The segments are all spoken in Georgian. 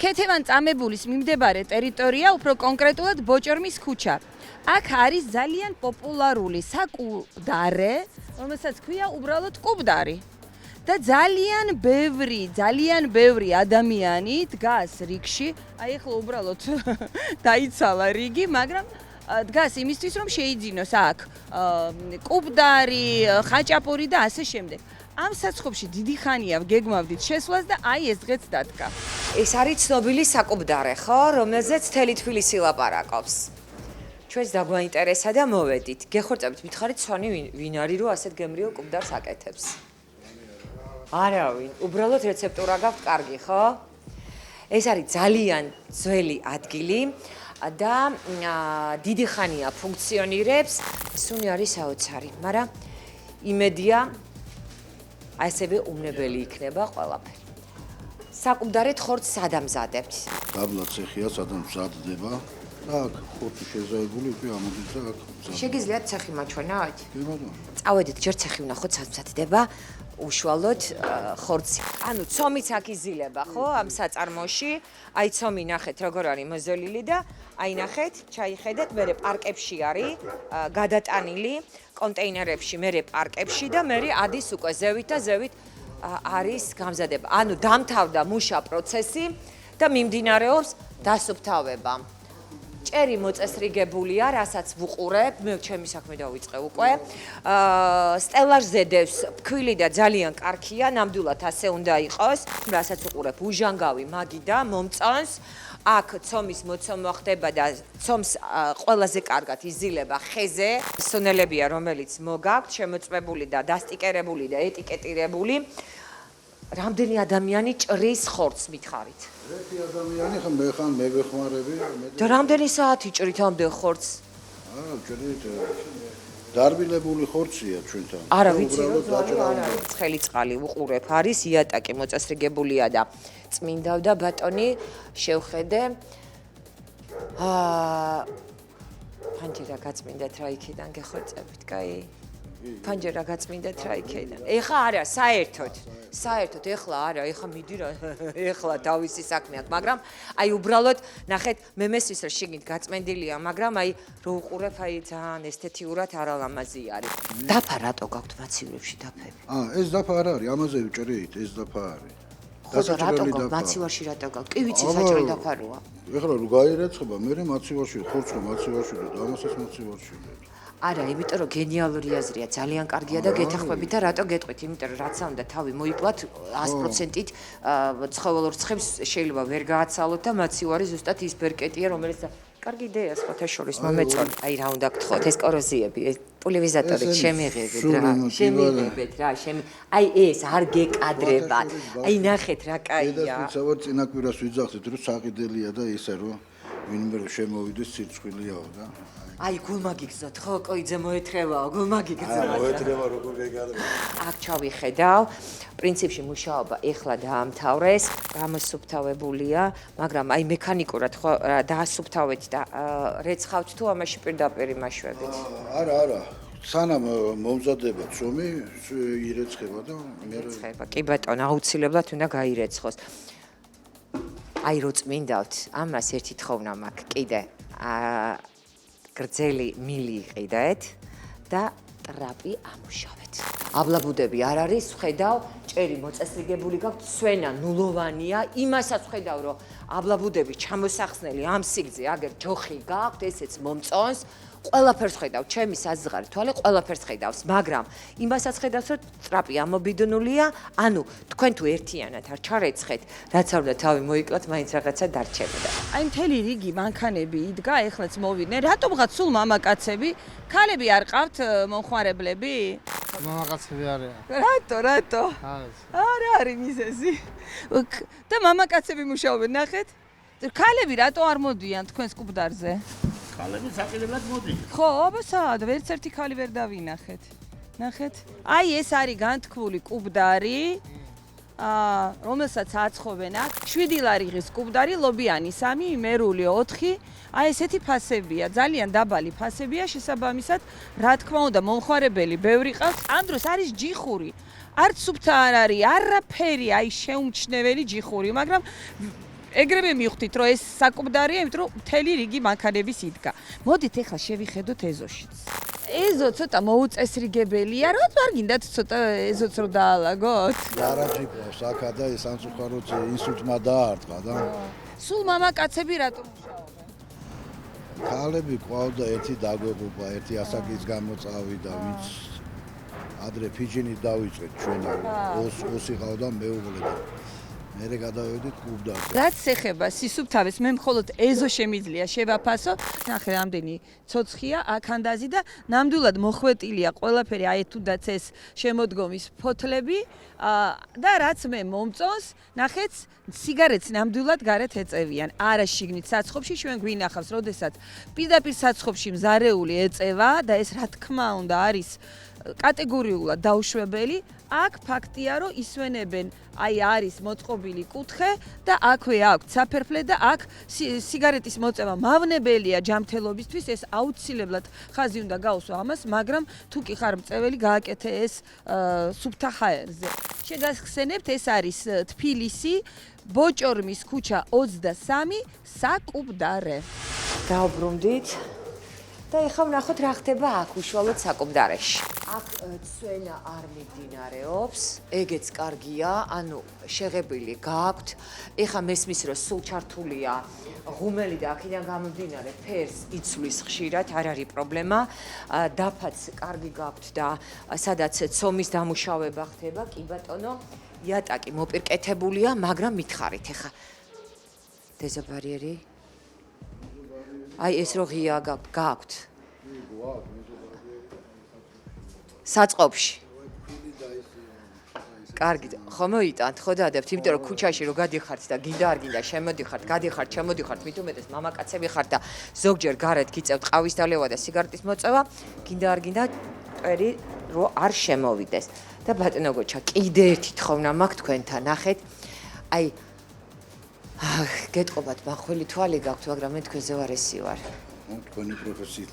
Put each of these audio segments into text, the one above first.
ქეთევან წამებულის მიმდებარე ტერიტორია, უფრო კონკრეტულად ბოჭორმის ქუჩა. აქ არის ძალიან პოპულარული საკუბდარე, რომელსაც ქვია უბრალოდ კუბდარი. და ძალიან ბევრი ადამიანი დგას რიგში, აი ახლა უბრალოდ დაიცალა რიგი, მაგრამ დგას იმისთვის, რომ შეიძინოს აქ კუბდარი, ხაჭაპური და ასე შემდეგ. ამ საცხობში დიდი ხანია გეგმავდით შესვლას და აი ეს დღეც დადგა. ეს არის ცნობილი საკუბდარე, ხო, რომელზეც მთელი თბილისი ლაპარაკობს. ჩვენს დაგვაინტერესა და მოვედით. გეხორწებით, მითხარით ცვანი ვინ არის, რომ ასეთ გემრიელ კუბდარს აკეთებს? არავინ, უბრალოდ რეცეპტურა გაქვთ კარგი, ხო? ეს არის ძალიან ძველი ადგილი და დიდი ხანია ფუნქციონირებს. სუნი არის საოცარი, მაგრამ იმედია ასევე უმნებელი იქნება ყველაფერი. საკუბდარეთ ხორცს სად ამზადებთ? დაბლა ცეხია, სადაც მზადდება. და აქ ხორცი შეზაებული უკვე ამოდის და აქ. შეგიძლიათ ცეხი მაჩვენოთ? კი ბატონო. წავედით, ჯერ ცეხი ვნახოთ, სად მზადდება. უშუალოდ ხორცი. ანუ ცომიც აქ იზილება, ხო, ამ საწარმოში. აი ცომი ნახეთ, როგორ არის მოზოლილი და აი ნახეთ, ჩაიხედეთ, მერე პარკებში არის გადატანილი, კონტეინერებში, მერე პარკებში და მერე ადის უკვე ზევით და ზევით არის გამზადება. ანუ დამთავრდა მუშა პროცესი და მიმდინარეობს დასუფთავება. ჭერი მოწესრიგებულია, რასაც ვუყურებ, მე ჩემი საქმე დავიწყე უკვე. სტელაჟ ზედევს ფქვილი და ძალიან კარგია, ნამდვილად ასე უნდა იყოს. რასაც ვუყურებ, უჟანგავი, მაგი და მომწონს. აქ ცომის მოცომა ხდება და ცომს ყველაზე კარგად იზილება ხეზე. სუნელებია, რომელიც მოგაქვთ, შემოწმებული და დასტიკერებული და ეტიკეტირებული. რამდენი ადამიანი ჭრის ხორცს მითხარით? ერთი ადამიანი ხან მე ვეხმარები. და რამდენი საათი ჭრით ამდენ ხორცს? ჭრით დარბილებული ხორცია ჩვენთან. არა ვიცი, რომ არის ცხელი წყალი უყურებ, არის იატაკი მოწესრიგებულია და წმინდავდა ბატონი შევხედე. ფანჯერა გაწმინდათ რა იქიდან გეხორწებით, კაი? ფანჯერა გაწმინდათ რა იქიდან. ეხლა არა, საერთოდ ეხლა არა, ეხლა მიდი რა, ეხლა თავისი საქმე აქვს, მაგრამ აი უბრალოდ ნახეთ, მე მესვის რომ შიგნით გაწმენდილია, მაგრამ აი რო უყურებ, აი ძალიან ესთეტიურად არალამაზი არის. დაფა რატო გაქვთ მაცივებში დაფები? ეს დაფა არ არის, ამაზე ვჭრით, ეს დაფა არის. ხო, რატო გაქვთ მაცივაში რატო გაქვთ? კი ვიცი, საჭირო დაფა როა. ეხლა რო გაირეცხება, მე მაცივაში, ხორცო მაცივაში და ამასაც მაცივაში. არა, იმიტომ რომ გენიალური აზრია, ძალიან კარგია და გეთანხმებით და რატო გეტყვით, იმიტომ რომ რაც უნდა თავი მოიკლათ 100%-ით ცხოველ რცხებს შეიძლება ვერ გააცალოთ და მაცივარი ზუსტად ის ბერკეტია, რომელიც კარგი იდეაა სხვათა შორის მომეწონა. აი რა უნდა გთხოვთ, ეს კოროზიები, ეს პულივიზატორით შემიღებთ რა, აი ეს არ გეკადრებათ. აი ნახეთ რა კაია. და წინა კვირას ვიძახდით, რომ საყიდელია და ისე რომ ვინმე შემოვიდეს სირცხვილიაო და აი გულმაგიგზოთ, ხო, კოიძე მოეთრევაო, გულმაგიგზოთ. მოეთრევა როგორ გეგადრება. აქ ჩავიხედავ, პრინციპში მუშაობა ეხლა დაამთავრეს, გამოსუფთავებულია, მაგრამ აი მექანიკურად ხო დაასუფთავეთ და რეცხავთ თუ ამაში პირდაპირ იმაშვებით? არა. სანამ მომზადება ცომი, ირეცხება და მე რეცხება. კი ბატონო, აუცილებლად უნდა გაირეცხოს. აი რო წმინდავთ, ამას ერთი თხოვნა მაქვს კიდე. გრძელი მილი იყიდეთ და ტრაპი ამუშავეთ. აბლაბუდები არ არის, ვხედავ, ჭერი მოწესრიგებული გაქვთ, სვენა ნულოვანია, იმასაც ვხედავ, რომ აბლაბუდები ჩამოსახსნელი ამ სიგრძე, აგერ ჯოხი გაქვთ, ესეც მომწონს. ყველაფერს ხედავ, ჩემი საზღარი თვალე ყველაფერს ხედავს, მაგრამ იმასაც ხედავს, რომ ტრაპი ამობიდნულია, ანუ თქვენ თუ ერთიანად არ ჩარეცხეთ, რაც არ უნდა თავი მოიკლათ, მაინც რაღაცა დარჩებოდა. აი მთელი რიგი მანქანები იდგა, ეხლაც მოვიდნენ. რატომღაც სულ მამაკაცები, ქალები არ ყავთ მომხმარებლები? მამაკაცები არიან. რატო? არა არის მიზეზი. და მამაკაცები მუშაობენ, ნახეთ. ქალები რატო არ მოდიან თქვენს კუბდარზე? ქალები საკიდებლად მოდიან. ხო, აბა სად, ვერც ერთი ქალი ვერ დავინახეთ. ნახეთ. აი ეს არის განთქმული კუბდარი. რომელსაც აცხობენ აქ 7 ლარიღის კუბდარი, ლობიანი 3, იმერული 4. აი ესეთი ფასებია, ძალიან დაბალი ფასებია, შესაბამისად, რა თქმა უნდა, მომხმარებელი ბევრი ყავს. ამ დროს არის ჯიხური. არც სუფთა არ არის, არაფერი, აი შეუმჩნეველი ჯიხური, მაგრამ ეგრევე მივხვდით, რომ ეს საკუბდარია, იმიტომ რომ მთელი რიგი მანქანების იდგა. მოდით ახლა შევიხედოთ ეზოშიც. ეზო ცოტა მოუწესრიგებელია, რა თქმა გინდათ ცოტა ეზოც რო დაალაგოთ? გარაჟი ყავს აქა და ეს სამწუხაროდ ინსულტმა დაარტყა და სულ მამაკაცები რატომ მუშაობენ? ქალები ყავდა ერთი დაგვეღუპა, ერთი ასაკის გამო წავიდა, ვინც ადრე ფიჯინით დავიწყეთ ჩვენ ოსი ყავდა მეუღლე და მერე გადავედით კლუბდაზე. რაც ეხება სისუფთავეს, მე მხოლოდ ეზო შემიძლია შევაფასო. ნახე, რამდენი ცოცხია აქანდაზი და ნამდვილად მოხვეტილია ყველაფერი, აი თუნდაც ეს შემოდგომის ფოთლები და რაც მე მომწონს, ნახეთ, სიგარეტს ნამდვილად გარეთ ეწევიან. არა შიგნით საცხობში ჩვენ გვინახავს, როდესაც პირდაპირ საცხობში მზარეული ეწევა და ეს რა თქმა უნდა არის კატეგორიულად დაუშვებელი. აქ ფაქტია, რომ ისვენებენ, აი არის მოწყობილი კუთხე და აქვე აქვს საფერფლე და აქ სიგარეტის მოწევა მავნებელია ჯანმრთელობისთვის, ეს აუცილებლად ხაზი უნდა გაუსვა ამას, მაგრამ თუ კი ხარ მწეველი, გააკეთე ეს სუფთა ჰაერზე. შეგახსენებთ, ეს არის თბილისი, ბოჭორმის ქუჩა 23, საკუბდარე. დაუბრუნდით და ეხლა ვნახოთ რა ხდება აქ უშუალოდ საკუბდარეში. აქ ცვენა არ მიმდინარეობს, ეგეც კარგია, ანუ შეღებილი გააქვთ. ეხლა მესმის რომ სულ ჩართულია ღუმელი და აქედან გამომდინარე ფერს იცვლის ხშირად, არ არის პრობლემა. დაფაც კარგი გაქვთ და სადაც ცომის დამუშავება ხდება, კი ბატონო, იატაკი მოპირკეთებულია, მაგრამ მითხარით ეხლა დეზობარიერი აი ეს რო ღია გაქვთ საწყობში კარგი ხო მოიტანთ ხო დადებთ იმიტომ რომ ქუჩაში რო გადიხართ და გინდა არ გინდა შემოდიხართ გადიხართ შემოდიხართ მით უმეტეს მამაკაცები ხართ და ზოგჯერ გარეთ გიწევთ ყავის დალევა და სიგარეტის მოწევა გინდა არ გინდა ტვერი რო არ შემოვიდეს და ბატონო გოჩა კიდე ერთი თხოვნა მაქვს თქვენთან ნახეთ აი გეტყობათ მახვილი თვალი გაქვთ, მაგრამ მე თქვენზე ვარ ესი ვარ. თქვენი პროფესია.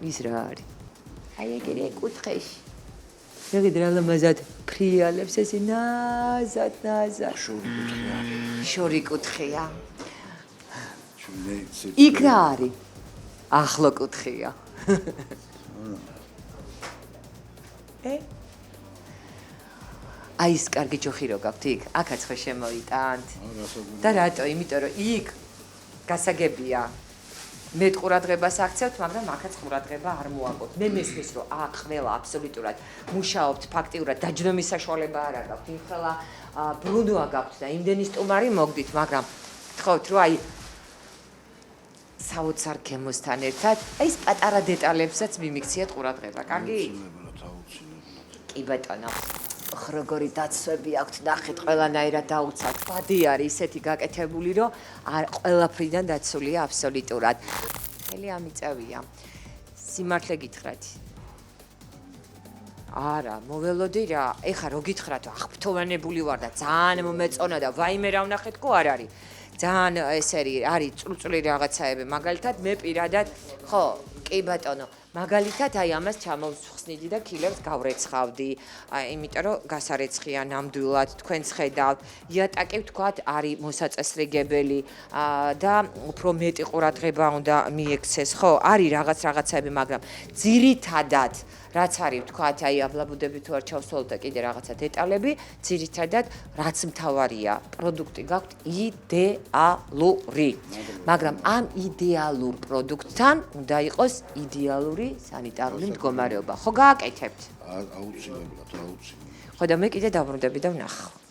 ის რა არის? აი ეგრე კუთხეში. შეგიძლია რა ლამაზად ფრიალებს ესე ნაზად. შორი კუთხეა. იქ რა არის? ახლო კუთხეა. აი ეს კარგი ჯოხი რო გაქვთ იქ, აქაც ხო შემოიტანთ. და რატო? იმიტომ რომ იქ გასაგებია. მე ყურადღებას აქცევთ, მაგრამ აქაც ყურადღება არ მოაკლოთ. მე მესმის რომ აქ ყველა აბსოლუტურად მუშაობთ, ფაქტიურად დაჯდომის საშუალება არ გაქვთ. იმხელა ბრუნვა გაქვთ და იმდენი სტუმარი მოგდით, მაგრამ გთხოვთ რომ აი საოცარ გემოსთან ერთად აი ეს პატარა დეტალებსაც მიმიქციათ ყურადღება. კარგი? კი ბატონო. როგორი დაცვები აქვთ, ნახეთ, ყველანაირად დაუცავთ. ბადი არის ისეთი გაკეთებული, რომ ყველაფრიდან დაცულია აბსოლუტურად. ხელი ამიწევია. სიმართლე გითხრათ. არა, მოველოდი რა. ეხა რო გითხრათ, აღფრთოვანებული ვარ და ძალიან მომეწონა და ვაიმე რა ვნახეთ, ხო არ არის. ძალიან ეს არის წულწული რაღაცაები. მაგალითად, მე პირადად, ხო, კი ბატონო. მაგალითად აი ამას ჩამოვხსნიდი და ქილებს გავრეცხავდი. იმიტომ რომ გასარეცხია ნამდვილად თქვენს ხედავთ. იატაკი ვთქვათ არის მოსაწესრიგებელი და უფრო მეტი ყურადღება უნდა მიექცეს, ხო? არის რაღაცები, მაგრამ ძირითადად რაც არის ვთქვათ, აი აბლაბუდები თუ არ ჩავსვათ და კიდე რაღაცა დეტალები, ძირითადად რაც მთავარია, პროდუქტი გაქვთ იდეალური. მაგრამ ამ იდეალურ პროდუქტთან უნდა იყოს იდეალური სანიტარული მდგომარეობა. ხო გააკეთებთ? აუცილებლად. ხო და მე კიდე დაბრუნდები და ვნახავ.